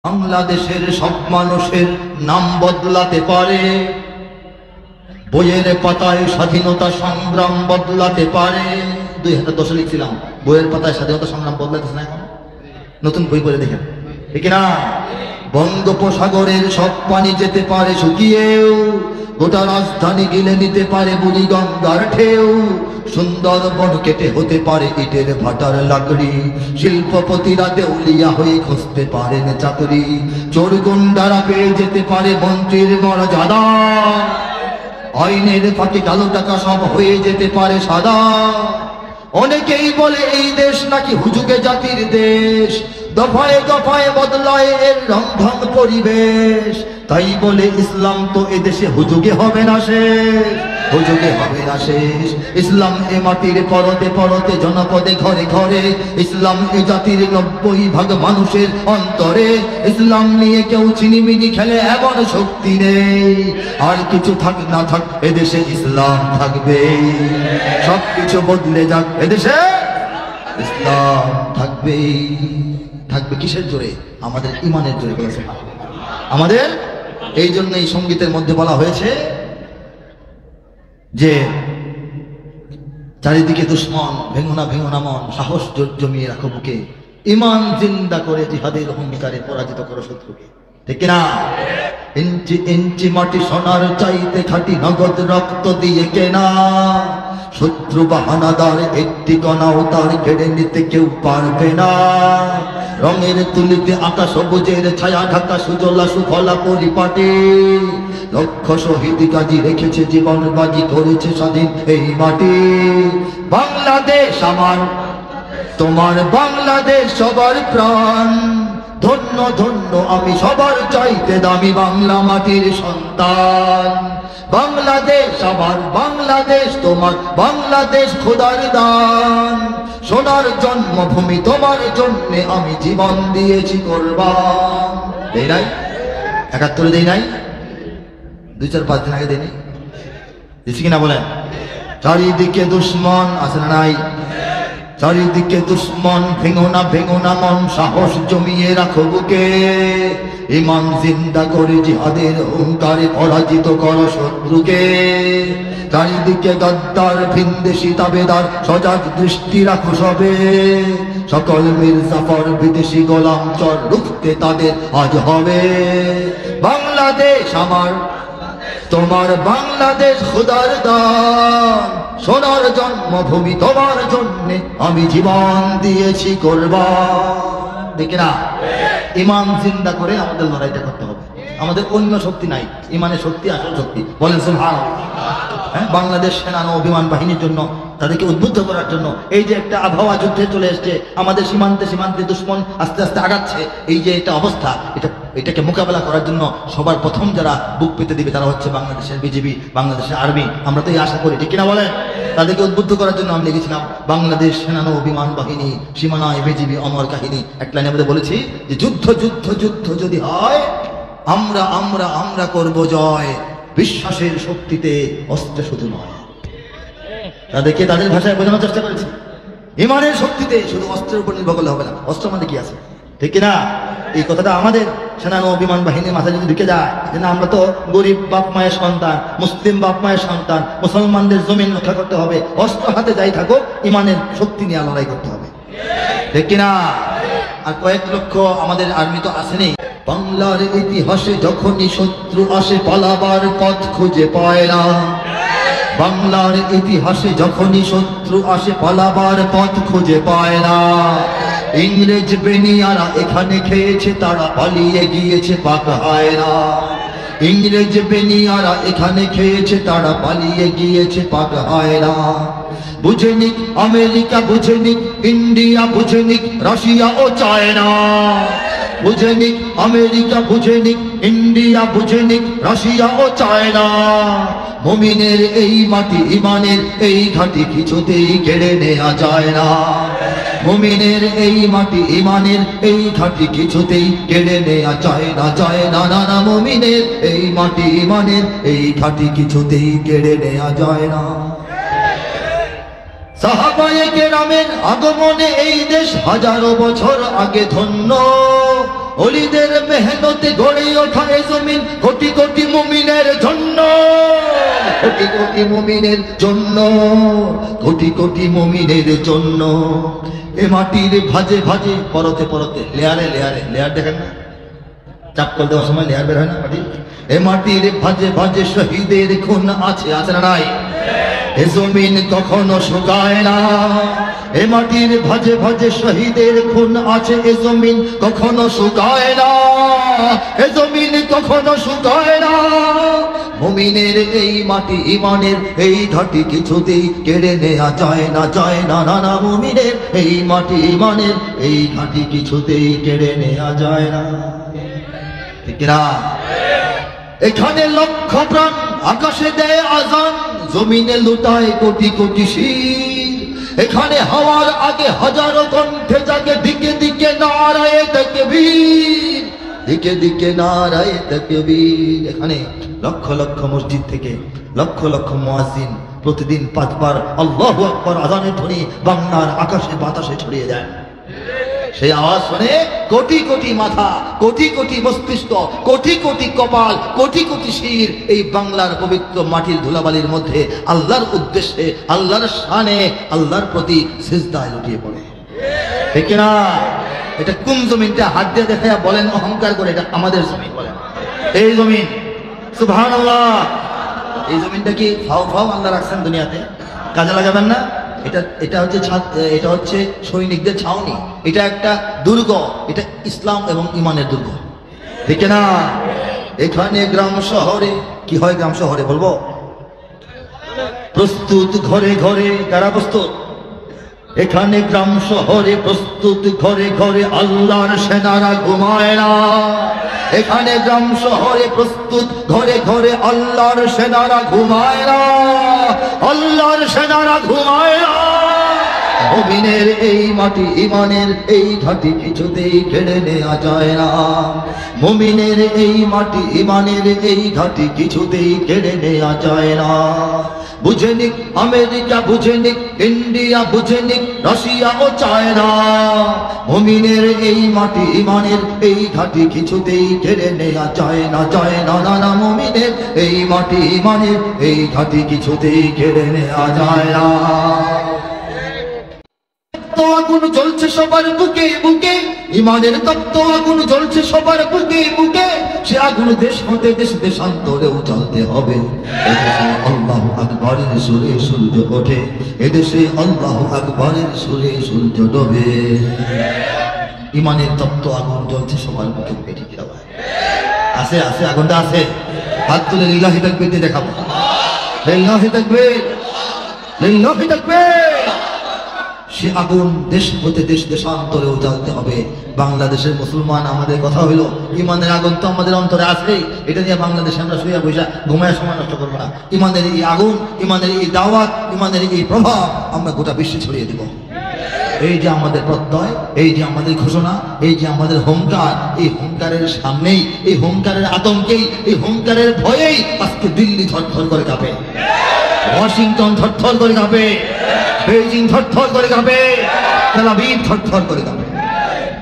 বাংলাদেশের সব মানুষের নাম বদলাতে পারে, বইয়ের পাতায় স্বাধীনতা সংগ্রাম বদলাতে পারে। 2010 লিখছিলাম, বইয়ের পাতায় স্বাধীনতা সংগ্রাম বদলাতেছে না এখন? নতুন বই পড়ে দেখেন, ঠিক না? বঙ্গোপসাগরের সব পানি যেতে পারে শুকিয়েও, গোটা রাজধানী গিলে নিতে পারে বুড়িগঙ্গার ঢেউ, সুন্দরবন কেটে হতে পারে ইটের ভাটার লাকড়ি, শিল্পপতিরা দেউলিয়া হয়ে খুঁজতে পারেন চাকরি, চোর গুন্ডারা পেয়ে যেতে পারে মন্ত্রীর মর্যাদা, আইনের ফাঁকি কালো টাকা সব হয়ে যেতে পারে সাদা। অনেকেই বলে এই দেশ নাকি হুজুগে জাতির দেশ, দফায় দফায় বদলায় এর রংঢং পরিবেশ, তাই বলে ইসলাম তো এদেশে হুজুগে হবে না শেষ, হুজুগে হবে না শেষ। ইসলাম এ মাটির পরতে পরতে জনপদে ঘরে ঘরে, ইসলাম এ জাতির 90% মানুষের অন্তরে, ইসলাম নিয়ে কেউ চিনিমিনি খেলে এমন শক্তি নেই, আর কিছু থাক না থাক এদেশে ইসলাম থাকবে, সবকিছু বদলে যাক এদেশে ইসলাম থাকবে। থাকবে কিসের জোরে? আমাদের ইমানের জোরে। বলেছে আমাদের, এই জন্য এই সঙ্গীতের মধ্যে বলা হয়েছে যে চারিদিকে দুশ্মন, ভেঙো না মন, সাহস জমিয়ে রাখো বুকে, ইমান জিন্দা করে জিহাদের অহংকারে পরাজিত করো শত্রুকে, ঠিক না? ইঞ্চি ইঞ্চি মাটি সোনার চাইতে খাঁটি, নগদ রক্ত দিয়ে কেনা, শত্রু বাহানাদার একটি কণাও তার কেড়ে নিতে কেউ পারবে না। রঙের তুলিতে আঁকা সবুজের ছায়া ঢাকা সুজলা সুফলা পরিপাটি, লক্ষ শহীদ গাজী রেখেছে জীবন বাজি, করেছে স্বাধীন এই মাটি। বাংলাদেশ আমার, তোমার বাংলাদেশ সবার প্রাণ, ধন্য ধন্য আমি সবার চাইতে দামি বাংলা মাটির সন্তান। বাংলাদেশ আমার, বাংলাদেশ তোমার, বাংলাদেশ খোদার দান, সোনার জন্মভূমি তোমার জন্য আমি জীবন দিয়েছি কোরবান। দেই নাই? 71 দেই নাই? 2-4-5 দিন আগে দেই নাই? দিছি কিনা বলেন? চারিদিকে দুশ্মন আছে না নাই? চারিদিকে দুশ্মন, ভেঙো না মন, সাহস জমিয়ে রাখো বুকে, ইমান জিন্দা করে জিহাদের হুঙ্কারে পরাজিত করো শত্রুকে। চারিদিকে গদ্দার ভিনদেশি তাবেদার, সজাগ দৃষ্টি রাখো সবে, সকল মির্জাফর বিদেশি গোলাম চর রুখতে তাদের আজ হবে। বাংলাদেশ আমার, তোমার বাংলাদেশ খোদার দান, সোনার জন্মভূমি তোমার জন্যে আমি জীবন দিয়েছি কোরবান। দেখি না? ইমান জিন্দা করে আমাদের লড়াইটা করতে হবে। আমাদের অন্য শক্তি নাই, ইমানের শক্তি আসল শক্তি। বলেন সুবহানাল্লাহ। বাংলাদেশ সেনা ও বিমান বাহিনীর জন্য, তাদেরকে উদ্বুদ্ধ করার জন্য, এই যে একটা আবহাওয়া যুদ্ধে চলে এসছে, আমাদের সীমান্তে দুশ্মন আস্তে আস্তে আগাচ্ছে, এই যে একটা অবস্থা, এটাকে মোকাবেলা করার জন্য সবার প্রথম যারা বুক পেতে দিবে তারা হচ্ছে বাংলাদেশের বিজিবি, বাংলাদেশের আর্মি। আমরা তো এই আশা করি, ঠিক কিনা বলেন? তাদেরকে উদ্বুদ্ধ করার জন্য আমি লিখেছিলাম বাংলাদেশ সেনা ও বিমান বাহিনী সীমানায় বিজিবি অমর কাহিনী। এক লাইনে আমাদের বলেছি যে যুদ্ধ যুদ্ধ যুদ্ধ যদি হয়, আমরা আমরা আমরা করব জয়, বিশ্বাসের শক্তিতে, অস্ত্র শুধু নয়। তাদেরকে তাদের ভাষায় বোঝানোর চেষ্টা করেছি, ইমানের শক্তিতে, শুধু অস্ত্রের উপর নির্ভর করলে হবে না। অস্ত্র মানে কি আছে, ঠিক কিনা? এই কথাটা আমাদের সেনা ও বিমান বাহিনীর মাথায় যদি ঢুকে যায় যে না, আমরা তো গরিব বাপ মায়ের সন্তান, মুসলিম বাপ মায়ের সন্তান, মুসলমানদের জমিন রক্ষা করতে হবে, অস্ত্র হাতে যাই থাকো, ইমানের শক্তি নিয়ে লড়াই করতে হবে, ঠিক কিনা? আর কয়েক লক্ষ আমাদের আর্মি তো আসেনি। বাংলার ইতিহাসে যখনই শত্রু আসে পালাবার পথ খুঁজে পায় না, বাংলার ইতিহাসে যখনই শত্রু আসে পালাবার পথ খুঁজে পায় না। ইংরেজ বেনিয়ারা এখানে খেয়েছে, তারা পালিয়ে গিয়েছে পাক হয় না। ইংরেজ বেনিয়ারা এখানে খেয়েছে, তারা পালিয়ে গিয়েছে পাক হয় না। বুঝে নিক আমেরিকা, বুঝে নিক ইন্ডিয়া, বুঝে নিক রাশিয়া ও চায়না, বুঝে নিক আমেরিকা, বুঝে নিক ইন্ডিয়া, বুঝে নিক রাশিয়া ও চায়না। মুমিনের এই মাটি, ইমানের এই ঘাঁটি কিছুতেই কেড়ে নেওয়া যায় না। মুমিনের এই মাটি, ইমানের এই ঘাঁটি কিছুতেই কেড়ে নেওয়া যায় না, যায় না, না না। মুমিনের এই মাটি, ইমানের এই ঘাঁটি কিছুতেই কেড়ে নেওয়া যায় না। সাহাবায়ে কেরামের আগমনে এই দেশ হাজারো বছর আগে ধন্য, ওলিদের মেহনতে গড়ে ওঠা এই জমিন কোটি কোটি মুমিনের জন্য, কোটি কোটি মুমিনের জন্য, কোটি কোটি মুমিনের জন্য। এ মাটির ভাজে ভাজে পরতে পরতে লেয়ারে লেয়ারে, লেয়ার দেখেন না, চাপ করে দেওয়ার সময় লেয়ার বের হয় না মাটি। এ মাটির ভাজে ভাজে শহীদের খুন আছে, আছে না নাই? এ জমিন কখনো শুকায় না। এ মাটির ভাজে ভাজে শহীদের খুন আছে, এ জমিন কখনো শুকায় না, এ জমিন কখনো শুকায় না। মুমিনের এই মাটি ইমানের এই ঘাটি কিছুতেই কেড়ে নেওয়া যায় না, যায় না, না না। মুমিনের এই মাটি ইমানের এই ঘাটি কিছুতেই কেড়ে নেওয়া যায় না, ঠিক না? এখানে লক্ষ প্রাণ আকাশে দেয় আজান, জমিনে লুটায় কোটি কোটি শির। এখানে হওয়ার আগে হাজারো কণ্ঠে জাগে দিকে দিকে নারায়ে তাকবীর, দিকে দিকে নারায়ে তাকবীর। এখানে লক্ষ লক্ষ মসজিদ থেকে লক্ষ লক্ষ মুয়াজ্জিন প্রতিদিন 5 বার আল্লাহু আকবার আযানের ধ্বনি বাংলার আকাশে বাতাসে ছড়িয়ে দেয়। সেই আওয়াজ শুনে কোটি কোটি মাথা, কোটি কোটি মস্তিষ্ক, কোটি কোটি কপাল, কোটি কোটি শির এই বাংলার পবিত্র মাটির ধুলাবালির মধ্যে আল্লাহর উদ্দেশ্যে, আল্লাহর শানে, আল্লাহর প্রতি সিজদায় লুটিয়ে পড়ে, ঠিক না? এটা কোন জমিনটা হাত দিয়ে দেখা বলেন অহংকার করে, এটা আমাদের জমিন বলেন, এই জমিন। সুবহানাল্লাহ। এই জমিনটা কি ফাও ফাও আল্লাহ রাখছেন দুনিয়াতে, কাজে লাগাবেন না? এটা হচ্ছে সৈনিকদের ছাউনি, এটা একটা দুর্গ, এটা ইসলাম এবং ইমানের দুর্গ, ঠিক না? এখানে গ্রাম শহরে কি হয়? গ্রাম শহরে বলবো প্রস্তুত ঘরে ঘরে, কারা প্রস্তুত? এখানে গ্রাম শহরে প্রস্তুত ঘরে ঘরে, আল্লাহর সেনারা ঘুমায় না। এখানে গ্রাম শহরে প্রস্তুত ঘরে ঘরে, আল্লাহর সেনারা ঘুমায় না, আল্লাহর সেনারা ঘুমায় না। মুমিনের এই মাটি ইমানের এই ঘাটি কিছুতেই কেড়ে নেওয়া যায় না। মুমিনের এই মাটি ইমানের এই ঘাটি কিছুতেই কেড়ে নেওয়া যায় না। বুঝে নিক আমেরিকা, বুঝে নিক ইন্ডিয়া, বুঝে নিক রাশিয়া ও চায়না, মুমিনের এই মাটি ইমানের এই ঘাটি কিছুতেই কেড়ে নেওয়া যায় না, যায় না, না না। মুমিনের এই মাটি ইমানের এই ঘাটি কিছুতেই কেড়ে নেওয়া যায় না। আগুন জ্বলছে সবার বুকে বুকে, ইমানের তপ্ত আগুন জ্বলছে সবার বুকে বুকে। সে আগুন দেশ হতে দেশ দেশান্তরেও জ্বলতে হবে। এদেশে আল্লাহু আকবরের সুরে সূর্য ওঠে, এদেশে আল্লাহু আকবরের সুরে সূর্য ডোবে। ইমানের তপ্ত আগুন জ্বলছে সবার বুকে বুকে, ঠিক না? আছে আছে, আগুনটা আছে। হাত তুলে লিল্লাহি তাকবীর দিয়ে দেখাবো, লিল্লাহি তাকবীর, লিল্লাহি তাকবীর। সে আগুন দেশ হতে দেশ দেশান্তরেও জ্বলতে হবে। বাংলাদেশের মুসলমান আমাদের কথা হইল ইমানের আগুন তো আমাদের অন্তরে আছেই, এটা নিয়ে বাংলাদেশে আমরা শুয়ে বসে ঘুমায় সময় নষ্ট করবো না। ইমানের এই আগুন, ইমানের এই দাওয়াত, ইমানের এই প্রভাব আমরা গোটা বিশ্বে ছড়িয়ে দেব। এই যে আমাদের প্রত্যয়, এই যে আমাদের ঘোষণা, এই যে আমাদের হুঙ্কার, এই হুঙ্কারের সামনেই, এই হুঙ্কারের আতঙ্কেই, এই হুঙ্কারের ভয়েই আজকে দিল্লি থরথর করে কাঁপে, ওয়াশিংটন থরথর করে কাঁপে, বেইজিং থরথর করে কাঁপে, তেল আবিব থরথর করে কাঁপে,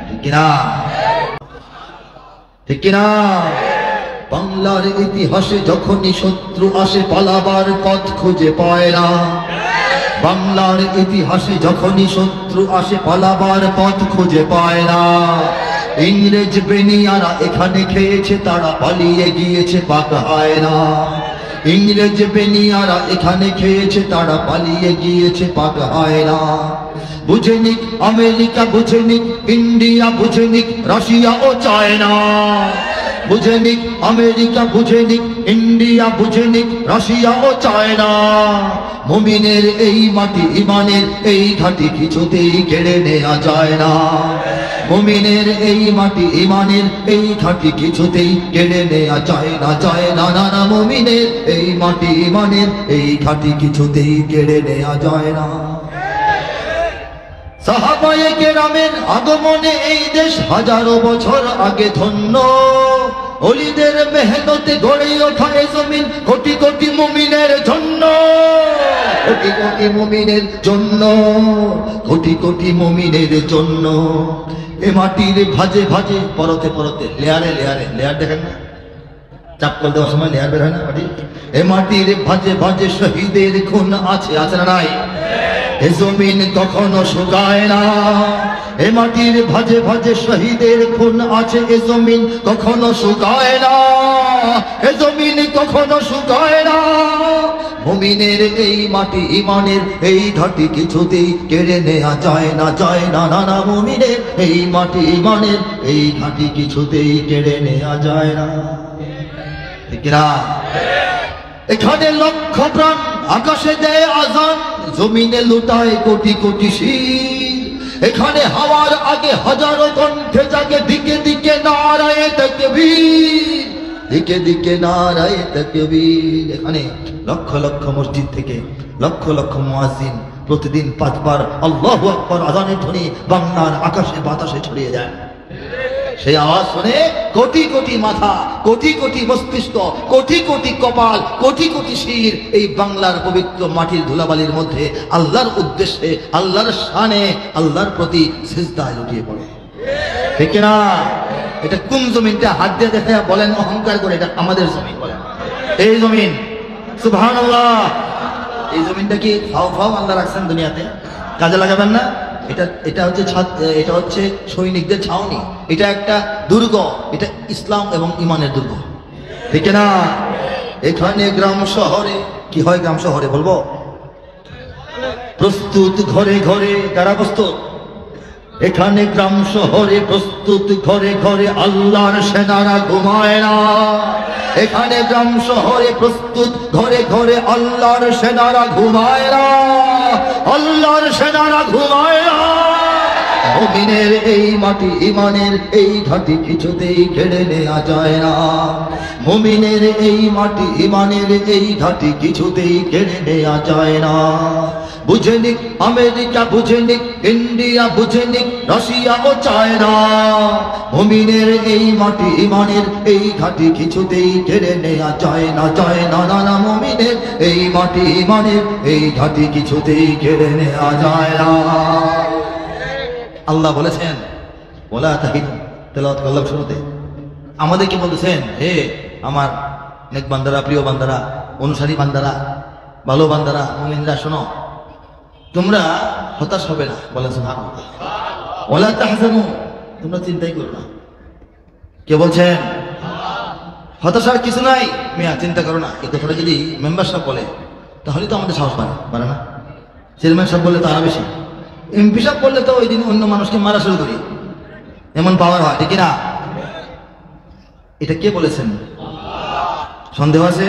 ঠিক কিনা? ঠিক কিনা? বাংলার ইতিহাসে যখনই শত্রু আসে পালাবার পথ খুঁজে পায় না। বাংলার ইতিহাসে যখনই শত্রু আসে পালাবার পথ খুঁজে পায় না। ইংরেজ বেনিয়ারা এখানে খেয়েছে, তারা পালিয়ে গিয়েছে পাক হয় না। ইংরেজ বেনিয়ারা এখানে খেয়েছে, তারা পালিয়ে গিয়েছে পাক হয় না। বুঝে নিক আমেরিকা, বুঝে নিক ইন্ডিয়া, বুঝে নিক রাশিয়া ও চায়না। বুঝে নিক আমেরিকা, বুঝে নিক ইন্ডিয়া, বুঝে নিক রাশিয়া ও চায়না। মুমিনের এই মাটি ইমানের এই ঘাটি কিছুতেই কেড়ে নেওয়া যায় না। মুমিনের এই মাটি ইমানের এই ঘাটি কিছুতেই কেড়ে নেওয়া যায় না, যায় না, না না। মুমিনের এই মাটি ইমানের এই ঘাটি কিছুতেই কেড়ে নেওয়া যায় না। সাহাবায়ে কেরামের আগমনে এই দেশ হাজারো বছর আগে ধন্য। ওলিদের মেহনতে গড়ে ওঠা এই জমিন কোটি কোটি মুমিনের জন্য, কোটি কোটি মুমিনের জন্য, কোটি কোটি মুমিনের জন্য। এ মাটির ভাজে ভাজে পরতে পরতে লেয়ারে লেয়ারে লেয়ার দেখেন না, চাপ করে দেওয়ার সময় লেয়ার বের হয় না মাটি। এ মাটির ভাজে ভাজে শহীদের খুন আছে, আছে না নাই? এ জমিন কখনো শুকায় না। এ মাটির ভাজে ভাজে শহীদের খুন আছে, এ জমিন কখনো শুকায় না, এ জমিন কখনো শুকায় না। মুমিনের এই মাটি ইমানের এই ঘাটি কিছুতেই কেড়ে নেওয়া যায় না, যায় না, না না। মুমিনের এই মাটি ইমানের এই ঘাটি কিছুতেই কেড়ে নেওয়া যায় না, ঠিক না? এখানে লক্ষ প্রাণ আকাশে দেয় আজান, জমিনে লুটায় কোটি কোটি শির। এখানে হাওয়ার আগে হাজারো কণ্ঠে জাগে দিকে দিকে নারায়ে তাকবীর, দিকে দিকে নারায়ে তাকবীর। এখানে লক্ষ লক্ষ মসজিদ থেকে লক্ষ লক্ষ মুয়াজ্জিন প্রতিদিন 5 বার আল্লাহু আকবার আযানের ধ্বনি বাংলার আকাশে বাতাসে ছড়িয়ে যায়। সেই আওয়াজ শুনে কোটি কোটি মাথা, কোটি কোটি মস্তিষ্ক, কোটি কোটি কপাল, কোটি কোটি শির এই বাংলার পবিত্র মাটির ধুলাবালির মধ্যে আল্লাহর উদ্দেশ্যে, আল্লাহর শানে, আল্লাহর প্রতি সিজদায় লুটিয়ে পড়ে, ঠিক না? এটা কোন জমিনটা হাত দিয়ে দেখে বলেন অহংকার করে, এটা আমাদের জমিন বলেন, এই জমিন। সুবহানাল্লাহ। এই জমিনটা কি ফাও ফাও আল্লাহ রাখছেন দুনিয়াতে, কাজে লাগাবেন না? এটা হচ্ছে এটা হচ্ছে সৈনিকদের ছাউনি, এটা একটা দুর্গ, এটা ইসলাম এবং ইমানের দুর্গ, ঠিক না? এখানে গ্রাম শহরে কি হয়? গ্রাম শহরে বলবো প্রস্তুত ঘরে ঘরে, কারা প্রস্তুত? এখানে গ্রাম শহরে প্রস্তুত ঘরে ঘরে আল্লাহর সেনারা ঘুমায় না। এখানে গ্রাম শহরে প্রস্তুত ঘরে ঘরে আল্লাহর সেনারা ঘুমায় না, আল্লাহর সেনারা ঘুমায় না। মুমিনের এই মাটি ইমানের এই ঘাটি কিছুতেই কেড়ে নেওয়া যায় না। মুমিনের এই মাটি ইমানের এই ঘাটি কিছুতেই কেড়ে নেওয়া যায় না। বুঝে নিক আমেরিকা, বুঝে নিক ইন্ডিয়া, বুঝে নিক রাশিয়া ও চায়না, মুমিনের এই মাটি ইমানের এই ঘাটি কিছুতেই কেড়ে নেওয়া যায় না, যায় না, না না। মুমিনের এই মাটি ইমানের এই ঘাটি কিছুতেই কেড়ে নেওয়া যায় না। আল্লাহ বলেছেন ওলা তাহিনু, তেলাওয়াত করলাম শুরুতে। আমাদের কি বলতেছেন? হে আমার নেক বান্দারা, প্রিয় বান্দারা, অনুসারী বান্দারা, ভালো বান্দারা, মুমিনরা, শোনো, তোমরা হতাশ হবে না। বলেন সুবহানাল্লাহ। ওয়ালা তাহজানু, তোমরা চিন্তাই করো না। কে বলছেন? হতাশার কিছু নাই মিয়া, চিন্তা করো না। এই কথাটা যদি মেম্বার সাহেব বলে তাহলে তো আমাদের সাহস বাড়ে না? চেয়ারম্যান সাহেব বললে তো আরো বেশি, এমপি সাহেব বললে তো ওই দিন অন্য মানুষকে মারা শুরু করি, এমন পাওয়ার হয়, ঠিক না? এটা কে বলেছেন? সন্দেহ আছে?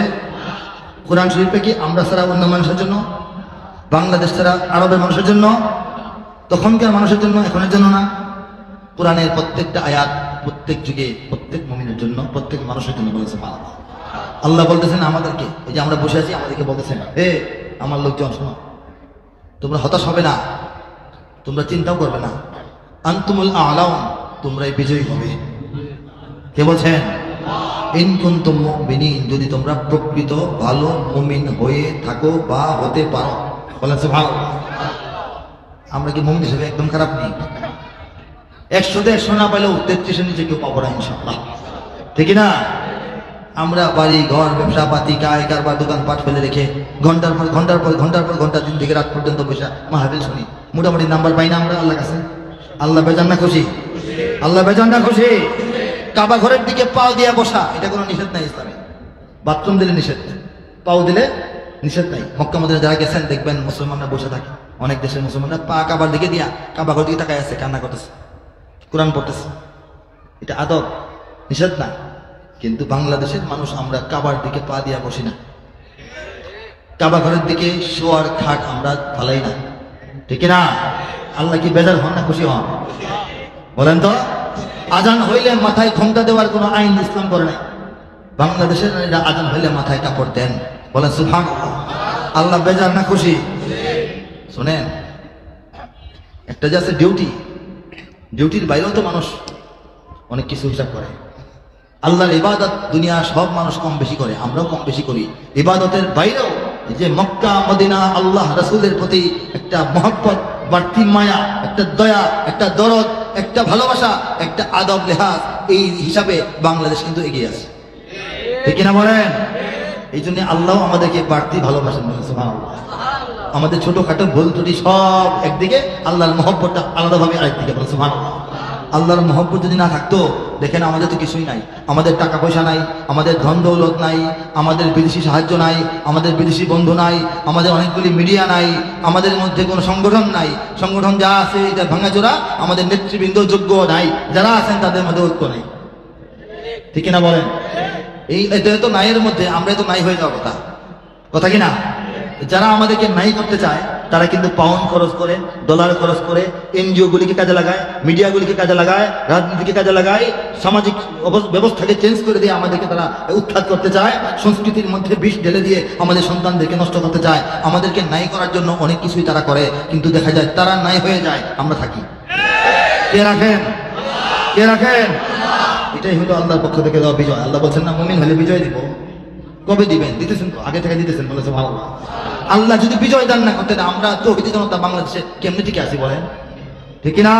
কোরআন শরীফে কি আমরা ছাড়া অন্য মানুষের জন্য, বাংলাদেশ ছাড়া আরবের মানুষের জন্য, তখনকার মানুষের জন্য, এখনের জন্য না? কোরআনের প্রত্যেকটা আয়াত প্রত্যেক যুগে প্রত্যেক মুমিনের জন্য, প্রত্যেক মানুষের জন্য বলেছে। আল্লাহ বলতেছেন আমাদেরকে, এই যে আমরা বসে আছি আমাদেরকে বলতেছেন, হে আমার লোকজন শোনো, তোমরা হতাশ হবে না, তোমরা চিন্তাও করবে না। আনতুমুল আ'লাউন, তোমরাই বিজয়ী হবে। কে বলছেন? ইন কুনতুম মুমিনিন, যদি তোমরা প্রকৃত ভালো মুমিন হয়ে থাকো বা হতে পারো। বলেন সুবহানাল্লাহ। আমরা কি মুমিন হিসেবে একদম খারাপ নেই? 100তে 100 না পাইলেও 33-এর নিচে কেউ পাবো না ইনশাআল্লাহ, ঠিক না? আমরা বাড়ি ঘর ব্যবসা পাতি কায় কারবার দোকানপাট ফেলে রেখে ঘন্টার পর ঘন্টা দিন থেকে রাত পর্যন্ত বসে মাহফিল শুনি, মোটামুটি নাম্বার পাই না আমরা আল্লাহর কাছে? আল্লাহ বেজান না খুশি? আল্লাহ বেজান না খুশি? কাবা ঘরের দিকে পাও দিয়া বসা, এটা কোনো নিষেধ নাই ইসলামে। বাথরুম দিলে নিষেধ, পাও দিলে নিষেধ নাই। মক্কা মদিনা যারা গেছেন দেখবেন মুসলমানরা বসে থাকে, অনেক দেশের মুসলমানরা পা কাবার দিকে দিয়া কাবা ঘর দিকে তাকায় আছে, কান্না করতেছে, কোরআন পড়তেছে। এটা আদব, নিষেধ না। কিন্তু বাংলাদেশের মানুষ আমরা কাবার দিকে পা দিয়া বসি না, কাবা ঘরের দিকে শোয়ার খাট আমরা ফালাই না, ঠিক না? আল্লাহ কি বেজার হন না খুশি হন? বলেন তো। আজান হইলে মাথায় ঘোমটা দেওয়ার কোনো আইন ইসলাম করে নাই। বাংলাদেশের নারীরা আজান হইলে মাথায় কাপড় দেন। বলেন সুবহানাল্লাহ। আল্লাহ বেজার না খুশি? শুনেন, একটা যে আছে ডিউটি, ডিউটির বাইরেও তো মানুষ অনেক কিছু হিসাব করে। আল্লাহর ইবাদত দুনিয়া সব মানুষ কম বেশি করে, আমরাও কম বেশি করি। ইবাদতের বাইরেও যে মক্কা মদিনা আল্লাহ রাসূলের প্রতি একটা মহব্বত, বাড়তি মায়া, একটা দয়া, একটা দরদ, একটা ভালোবাসা, একটা আদব লেহাজ, এই হিসাবে বাংলাদেশ কিন্তু এগিয়ে আছে, ঠিক কিনা বলেন? এই জন্য আল্লাহ আমাদেরকে বাড়তি ভালোবাসেন, সুবহানাল্লাহ। আমাদের ছোটখাটো ভুল ত্রুটি সব একদিকে, আল্লাহর মহব্বতটা আলাদাভাবে আরেকদিকে, বলে সুবহানাল্লাহ। আল্লাহর মহব্বত যদি না থাকতো, দেখেন আমাদের তো কিছুই নাই, আমাদের টাকা পয়সা নাই, আমাদের ধন দৌলত নাই, আমাদের বিদেশি সাহায্য নাই, আমাদের বিদেশি বন্ধু নাই, আমাদের অনেকগুলি মিডিয়া নাই, আমাদের মধ্যে কোনো সংগঠন নাই, সংগঠন যা আছে এটা ভাঙাচোরা, আমাদের নেতৃবৃন্দ যোগ্য নাই, যারা আছেন তাদের মধ্যে ঐক্য নেই, ঠিক কিনা বলেন? এই এটা তো নাইয়ের মধ্যে, আমরা তো নাই হয়ে যাওয়ার কথা, কথা কিনা? যারা আমাদেরকে নাই করতে চায় তারা কিন্তু পাউন্ড খরচ করে, ডলার খরচ করে, এনজিও গুলিকে কাজে লাগায়, মিডিয়াগুলিকে কাজে লাগায়, রাজনীতিকে কাজে লাগায়, সামাজিক ব্যবস্থাকে চেঞ্জ করে দিয়ে আমাদেরকে তারা উৎখাত করতে চায়, সংস্কৃতির মধ্যে বিষ ঢেলে দিয়ে আমাদের সন্তানদেরকে নষ্ট করতে চায়, আমাদেরকে নাই করার জন্য অনেক কিছুই তারা করে, কিন্তু দেখা যায় তারা নাই হয়ে যায়, আমরা থাকি। কে রাখেন? কে রাখেন? এটাই হলো আল্লাহর পক্ষ থেকে দেওয়া বিজয়। আল্লাহ বলছেন না, মুমিন হলে বিজয় দিব। কবে দিবেন? দিতেছেন তো, আগে থেকে দিতেছেন, বলেছে ভালো। আল্লাহ যদি বিজয় দান না করতেন, আমরা তো জনতা বাংলাদেশে কেমনি টিকে আছি বলেন, ঠিক না?